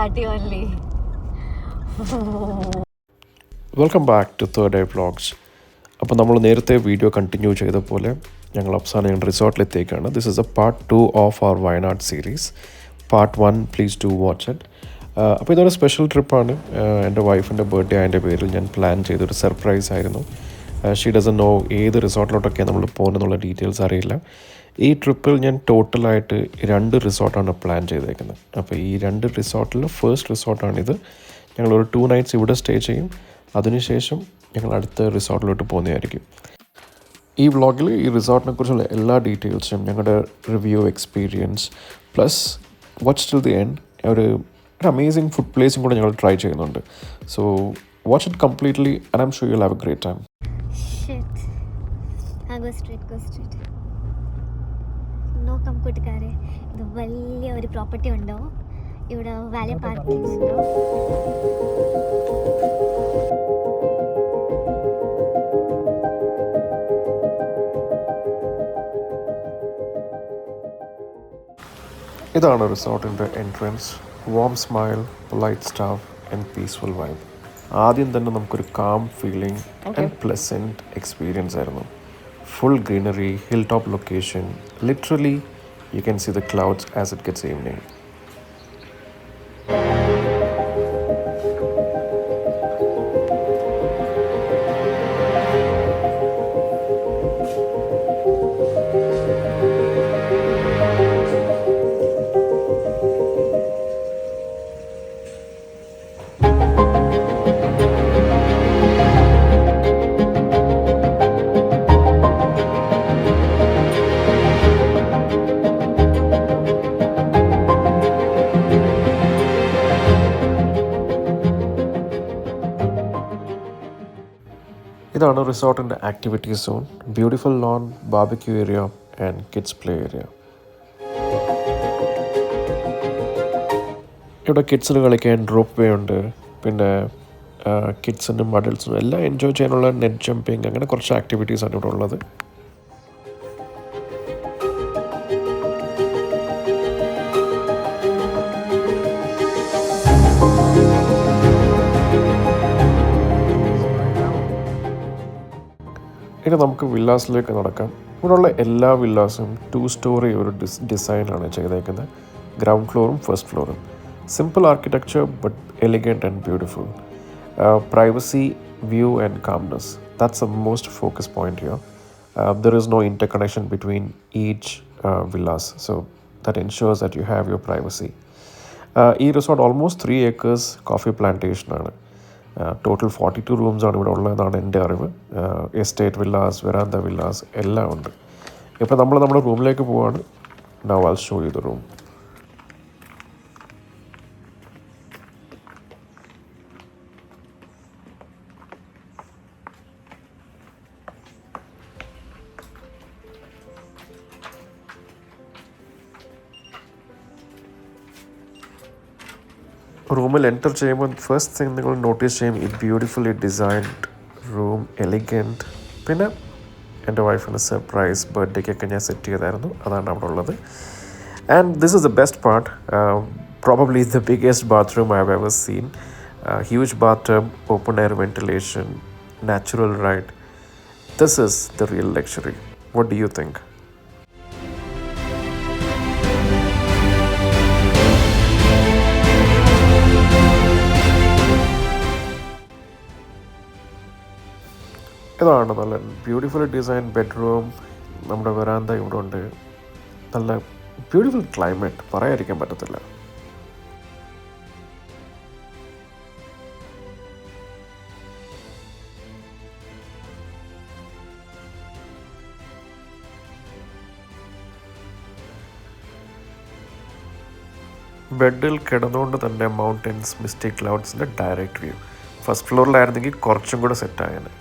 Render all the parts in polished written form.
party only. Welcome back to third I vlogs. അപ്പോൾ നമ്മൾ നേരത്തെ വീഡിയോ കണ്ടിന്യൂ ചെയ്ത പോലെ ഞങ്ങൾ അവസാനം ഞങ്ങളുടെ റിസോർട്ടിലെത്തിയേക്കാണ്. This is a part 2 of our Wayanad series. Part 1 please do watch it. അപ്പോൾ ഇതൊരു സ്പെഷ്യൽ ട്രിപ്പാണ്. എൻ്റെ വൈഫിൻ്റെ ബർത്ത്ഡേ അതിൻ്റെ പേരിൽ ഞാൻ പ്ലാൻ ചെയ്തൊരു സർപ്രൈസ് ആയിരുന്നു. ഷീ ഡസൻ നോ ഏത് റിസോർട്ടിലോട്ടൊക്കെയാണ് നമ്മൾ പോകുന്നതെന്നുള്ള ഡീറ്റെയിൽസ് അറിയില്ല. ഈ ട്രിപ്പിൽ ഞാൻ ടോട്ടലായിട്ട് 2 റിസോർട്ടാണ് പ്ലാൻ ചെയ്തേക്കുന്നത്. അപ്പോൾ ഈ 2 റിസോർട്ടിൽ ഫസ്റ്റ് റിസോർട്ടാണിത്. ഞങ്ങളൊരു 2 നൈറ്റ്സ് ഇവിടെ സ്റ്റേ ചെയ്യും. അതിനുശേഷം ഞങ്ങൾ അടുത്ത റിസോർട്ടിലോട്ട് പോകുന്നതായിരിക്കും. ഈ വ്ളോഗിൽ ഈ റിസോർട്ടിനെ കുറിച്ചുള്ള എല്ലാ ഡീറ്റെയിൽസും ഞങ്ങളുടെ review experience plus watch till the end ഒരു അമേസിങ് ഫുഡ് പ്ലേസും കൂടെ ഞങ്ങൾ ട്രൈ ചെയ്യുന്നുണ്ട്. So watch it completely and I M sure you will have A great time. നോക്കാം കൂട്ടുകാരെ, ഇത് വലിയ ഒരു പ്രോപ്പർട്ടി ഉണ്ടോ, ഇവിടെ വാല്യ പാർക്കിംഗ് ഉണ്ടോ? ഇതാണ് റിസോർട്ടിൻ്റെ entrance. Warm smile, polite staff and peaceful vibe. ആദ്യം തന്നെ നമുക്കൊരു calm feeling and pleasant experience ആയിരുന്നു. Full greenery, hilltop location. Literally, you can see the clouds as it gets evening. ഇതാണ് റിസോർട്ടിൻ്റെ activity zone. Beautiful lawn, barbecue area and kids play area. ഇവിടെ കിഡ്സിന് കളിക്കാൻ rope way ഉണ്ട്. പിന്നെ കിഡ്സിനും അഡൾട്ട്സിനും എല്ലാം enjoy ചെയ്യാനുള്ള നെറ്റ് ജമ്പിങ്, അങ്ങനെ കുറച്ച് ആക്ടിവിറ്റീസാണ് ഇവിടെ ഉള്ളത്. ഇനി നമുക്ക് വില്ലാസിലേക്ക് നടക്കാം. ഇവിടെയുള്ള എല്ലാ വില്ലാസും 2 സ്റ്റോറി ഒരു ഡിസൈനാണ് ചെയ്തേക്കുന്നത്. ഗ്രൗണ്ട് ഫ്ലോറും ഫസ്റ്റ് ഫ്ലോറും. Simple architecture but elegant and beautiful. Privacy, view and calmness, that's a most focus point here. There is no interconnection between each villas, so that ensures that you have your privacy. ഈ resort almost 3 acres coffee പ്ലാന്റേഷനാണ്. Total 42 റൂംസാണ് ഇവിടെ ഉള്ളതെന്നാണ് എൻ്റെ അറിവ്. Estate villas, വെറാന്ത villas എല്ലാം ഉണ്ട്. ഇപ്പോൾ നമ്മൾ നമ്മുടെ റൂമിലേക്ക് പോവാണ്. Now I'll show you the room. റൂമിൽ എൻ്റർ ചെയ്യുമ്പോൾ ഫസ്റ്റ് തിങ് നിങ്ങൾ നോട്ടീസ് ചെയ്യും ഈ ബ്യൂട്ടിഫുള്ളി ഡിസൈൻഡ് റൂം, എലിഗൻറ്റ്. പിന്നെ എൻ്റെ വൈഫിന് സർപ്രൈസ് ബർത്ത്ഡേക്കൊക്കെ ഞാൻ സെറ്റ് ചെയ്തായിരുന്നു, അതാണ് അവിടെ ഉള്ളത്. And this is the best part, probably the biggest bathroom I have ever seen. Huge bathtub, open air ventilation, natural ride. This is the real luxury. What do you think? ഇതാണ് നല്ല beautiful design bedroom. നമ്മുടെ വരാന്ത ഇവിടെ ഉണ്ട്. നല്ല beautiful climate, പറയാതിരിക്കാൻ പറ്റത്തില്ല. ബെഡിൽ കിടന്നുകൊണ്ട് തന്നെ മൗണ്ടൻസ്, മിസ്റ്റി ക്ലൗഡ്സിൻ്റെ ഡയറക്റ്റ് വ്യൂ. ഫസ്റ്റ് ഫ്ലോറിലായിരുന്നെങ്കിൽ കുറച്ചും കൂടെ സെറ്റായേനെ.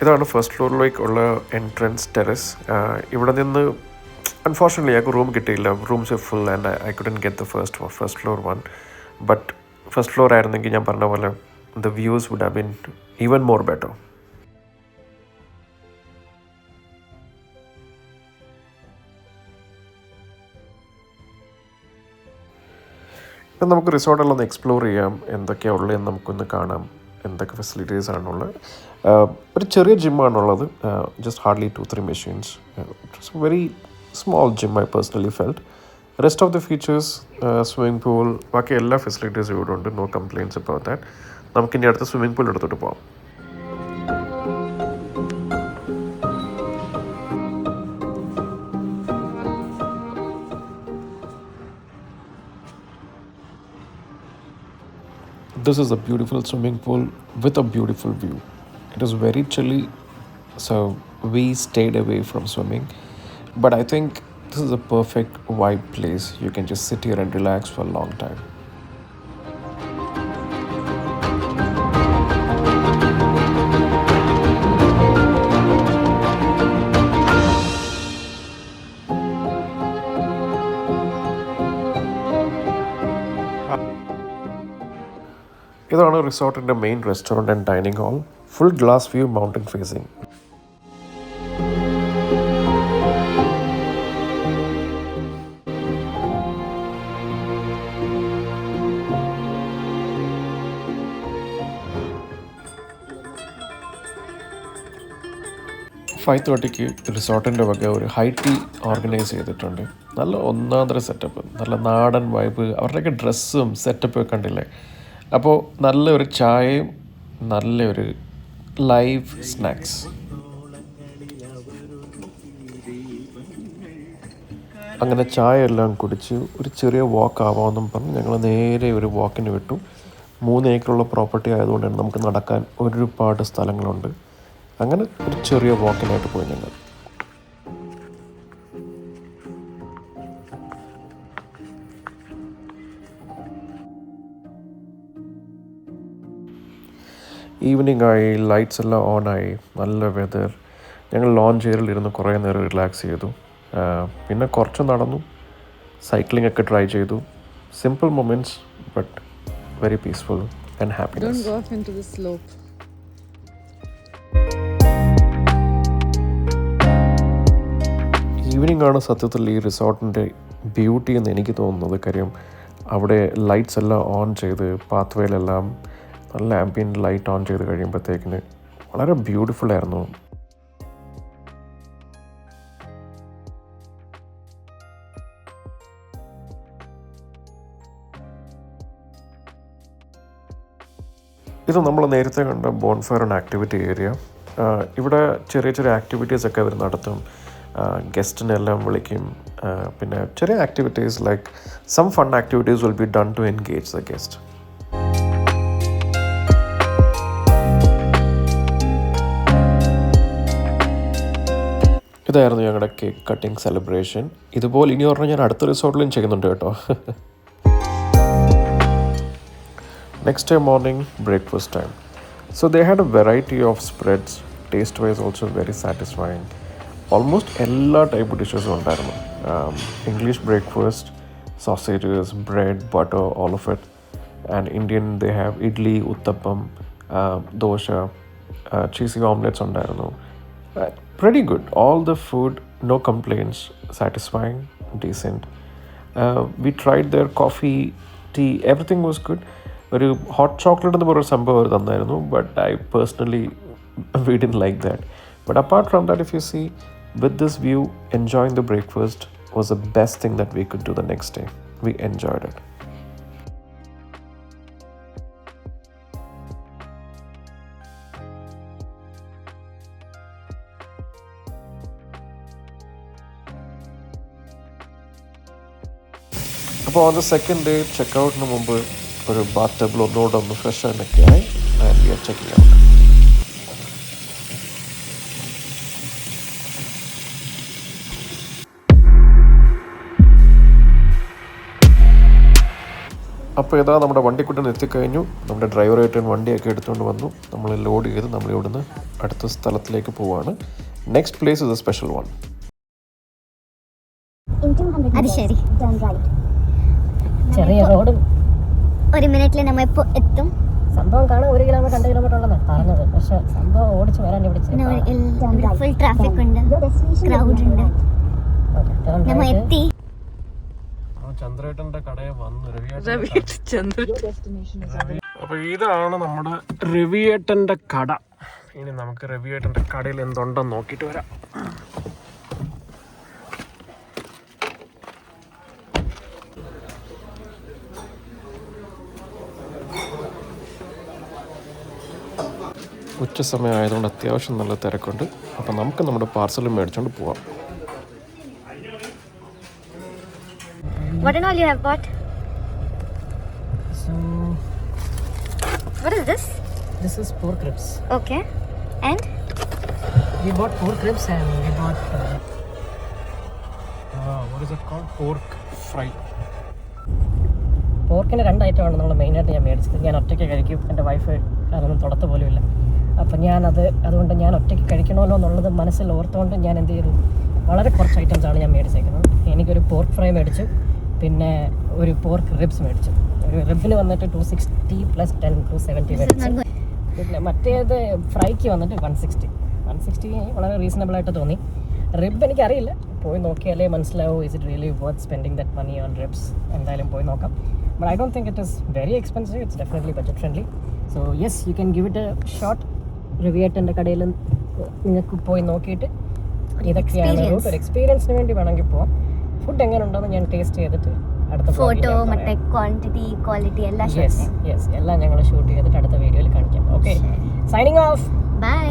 ഇതാണ് ഫസ്റ്റ് ഫ്ലോറിലേക്ക് ഉള്ള എൻട്രൻസ് ടെറസ്. ഇവിടെ നിന്ന് അൺഫോർച്യുനേറ്റ്ലി ഞങ്ങൾക്ക് റൂം കിട്ടിയില്ല. Rooms full and I couldn't get the first floor one. But first floor ആയിരുന്നെങ്കിൽ ഞാൻ പറഞ്ഞ പോലെ the views would have been even more better. നമുക്ക് റിസോർട്ടെല്ലാം ഒന്ന് എക്സ്പ്ലോർ ചെയ്യാം, എന്തൊക്കെയാണ് ഉള്ളതെന്ന് നമുക്കൊന്ന് കാണാം, എന്തൊക്കെ ഫെസിലിറ്റീസ് ആണുള്ളത്. ഒരു ചെറിയ ജിമ്മാണുള്ളത്, just hardly 2-3 machines. It's very small gym I personally felt. Rest of the features, swimming pool, ബാക്കി എല്ലാ ഫെസിലിറ്റീസും ഇവിടെ ഉണ്ട്. No complaints about that. നമുക്കിനി അടുത്ത സ്വിമ്മിംഗ് പൂൾ എടുത്തോട്ട് പോകാം. This is a beautiful swimming pool with a beautiful view. It is very chilly, so we stayed away from swimming. But I think this is a perfect vibe place. You can just sit here and relax for a long time. ഇതാണ് റിസോർട്ടിൻ്റെ main restaurant and dining hall. Full glass view, mountain facing. Five 30 റിസോർട്ടിൻ്റെ വക ഒരു high tea organise ചെയ്തിട്ടുണ്ട്. നല്ല ഒന്നാന്തര setup, നല്ല നാടൻ vibe. അവരുടെയൊക്കെ ഡ്രസ്സും സെറ്റപ്പൊക്കെ കണ്ടില്ലേ. അപ്പോൾ നല്ലൊരു ചായയും നല്ലൊരു ലൈവ് സ്നാക്സ്. അങ്ങനെ ചായ എല്ലാം കുടിച്ച് ഒരു ചെറിയ വാക്ക് ആവാമെന്നും പറഞ്ഞ് ഞങ്ങൾ നേരെ ഒരു വാക്കിന് വിട്ടു. 3 ഏക്കറുള്ള പ്രോപ്പർട്ടി ആയതുകൊണ്ട് തന്നെ നമുക്ക് നടക്കാൻ ഒരുപാട് സ്ഥലങ്ങളുണ്ട്. അങ്ങനെ ഒരു ചെറിയ വാക്കിനായിട്ട് പോയി ഞങ്ങൾ. ഈവനിങ് ആയി, ലൈറ്റ്സ് എല്ലാം ഓണായി, നല്ല വെതർ. ഞങ്ങൾ ലോഞ്ച് എയറിലിരുന്ന് കുറേ നേരം റിലാക്സ് ചെയ്തു. പിന്നെ കുറച്ച് നടന്നു, സൈക്ലിംഗ് ഒക്കെ ട്രൈ ചെയ്തു. Simple moments but very peaceful and happiness. Don't go off into the slope. Evening ആണ് സത്യത്തിൽ ഈ റിസോർട്ടിൻ്റെ ബ്യൂട്ടി എന്ന് എനിക്ക് തോന്നുന്നത്. കാര്യം അവിടെ ലൈറ്റ്സ് എല്ലാം ഓൺ ചെയ്ത്, പാത്വേയിലെല്ലാം നല്ല ആംബിയൻറ്റ് ലൈറ്റ് ഓൺ ചെയ്ത് കഴിയുമ്പോഴത്തേക്കിന് വളരെ ബ്യൂട്ടിഫുൾ ആയിരുന്നു. ഇത് നമ്മൾ നേരത്തെ കണ്ട ബോൺഫയർ ആൻഡ് ആക്ടിവിറ്റി ഏരിയ. ഇവിടെ ചെറിയ ചെറിയ ആക്ടിവിറ്റീസൊക്കെ അവർ നടത്തും. ഗസ്റ്റിനെല്ലാം വിളിക്കും. പിന്നെ ചെറിയ activities like some fun activities will be done to engage the guest. ഇതായിരുന്നു ഞങ്ങളുടെ കേക്ക് കട്ടിങ് സെലിബ്രേഷൻ. ഇതുപോലെ ഇനി പറഞ്ഞാൽ ഞാൻ അടുത്ത റിസോർട്ടിലും ചെയ്യുന്നുണ്ട് കേട്ടോ. Next day morning, breakfast time. So they had a variety of spreads, taste wise also very satisfying. Almost എല്ലാ ടൈപ്പ് ഡിഷസും ഉണ്ടായിരുന്നു. English breakfast, sausages, bread, butter, all of it. And Indian they have idli, uttapam, dosha, cheesy omelets ഉണ്ടായിരുന്നു. Pretty good. All the food, no complaints, satisfying, decent. We tried their coffee, tea, everything was good. ഒരു hot chocolate എന്ന് പറയുന്ന സംഭവം അവർ തന്നായിരുന്നു. But I personally we didn't like that. But apart from that, if you see with this view, enjoying the breakfast was the best thing that we could do the next day. We enjoyed it. അപ്പോൾ on the second day ചെക്കൗട്ടിന് മുമ്പ് ഒരു ബാത്ടബിൽ ഒന്നുകൂടെ ഒന്ന് fresh ആയിട്ടൊക്കെയായി and we are checking out. അപ്പോൾ ഇതാ നമ്മുടെ വണ്ടിക്കുട്ടൻ എത്തിക്കഴിഞ്ഞു. നമ്മുടെ ഡ്രൈവറായിട്ട് വണ്ടിയൊക്കെ എടുത്തുകൊണ്ട് വന്നു. നമ്മൾ ലോഡ് ചെയ്ത് നമ്മൾ ഇവിടുന്ന് അടുത്ത സ്ഥലത്തിലേക്ക് പോവാണ്. Next place is A special one. അത് ശരി, ചെറിയ റോഡും 1 മിനിറ്റിൽ നമ്മ എപ്പോ എത്തും. സംഭവം കാണാൻ 1 കിലോമീറ്റർ 2 കിലോമീറ്റർ ഉള്ളതാണ് പറഞ്ഞത്. പക്ഷെ സംഭവം ഓടിച്ച് വരാൻ ഇവിടെ ഫുൾ ട്രാഫിക് ഉണ്ട്, ക്രൗഡ് ഉണ്ട്. നമ്മ എത്തി. ചന്ദ്രേട്ടന്റെ കടയിൽ വന്നു. അപ്പൊ ഇതാണ് നമ്മുടെ രവിയേട്ടന്റെ കട. ഇനി നമുക്ക് രവിയേട്ടന്റെ കടയിൽ എന്തുണ്ടെന്ന് നോക്കിട്ട് വരാം. ഉച്ച സമയം ആയതുകൊണ്ട് അത്യാവശ്യം നല്ല തിരക്കുണ്ട്. അപ്പം നമുക്ക് നമ്മുടെ പാർസൽ മേടിച്ചുകൊണ്ട് പോവാം. What and all you have bought? So, What is this? this is pork ribs. Okay. And? We bought pork ribs and we bought what is it called? Pork fry. പോർക്കിന് 2 ഐറ്റമാണ് നമ്മൾ മെയിനായിട്ട് ഞാൻ മേടിച്ചത്. ഞാൻ ഒറ്റയ്ക്ക് കഴിക്കും, എൻ്റെ വൈഫ് അതൊന്നും തൊടത്ത് പോലുമില്ല. അപ്പം അതുകൊണ്ട് ഞാൻ ഒറ്റയ്ക്ക് കഴിക്കണമല്ലോ എന്നുള്ളത് മനസ്സിൽ ഓർത്തുകൊണ്ട് ഞാൻ എന്ത് ചെയ്തു, വളരെ കുറച്ച് ഐറ്റംസാണ് ഞാൻ മേടിച്ചേക്കുന്നത്. എനിക്കൊരു പോർക്ക് ഫ്രൈ മേടിച്ചു, പിന്നെ ഒരു പോർക്ക് റിബ്സ് മേടിച്ചു. ഒരു റിബിന് വന്നിട്ട് 260 + 10 270 മേടിച്ചു. പിന്നെ മറ്റേത് ഫ്രൈക്ക് വന്നിട്ട് 160 വളരെ റീസണബിൾ ആയിട്ട് തോന്നി. റിബ് എനിക്കറിയില്ല, പോയി നോക്കിയാലേ മനസ്സിലാവും is it really worth spending that money on ribs. എന്തായാലും പോയി നോക്കാം. But I don't think it is very expensive. It's definitely budget friendly. So yes, you can give it a shot. രവിയേട്ടൻ്റെ കടയിൽ നിങ്ങൾക്ക് പോയി നോക്കിയിട്ട് ഇതൊക്കെയാണ് റൂട്ട്. ഒരു എക്സ്പീരിയൻസിന് വേണ്ടി വേണമെങ്കിൽ പോവാം. ഫുഡ് എങ്ങനെ ഉണ്ടെന്ന് ഞാൻ ടേസ്റ്റ് ചെയ്തിട്ട് അടുത്ത ഫോട്ടോ മറ്റേ ക്വാളിറ്റി എല്ലാം എല്ലാം ഞങ്ങൾ ഷൂട്ട് ചെയ്തിട്ട് അടുത്ത വീഡിയോയിൽ കാണിക്കാം. Okay, signing off. ബൈ.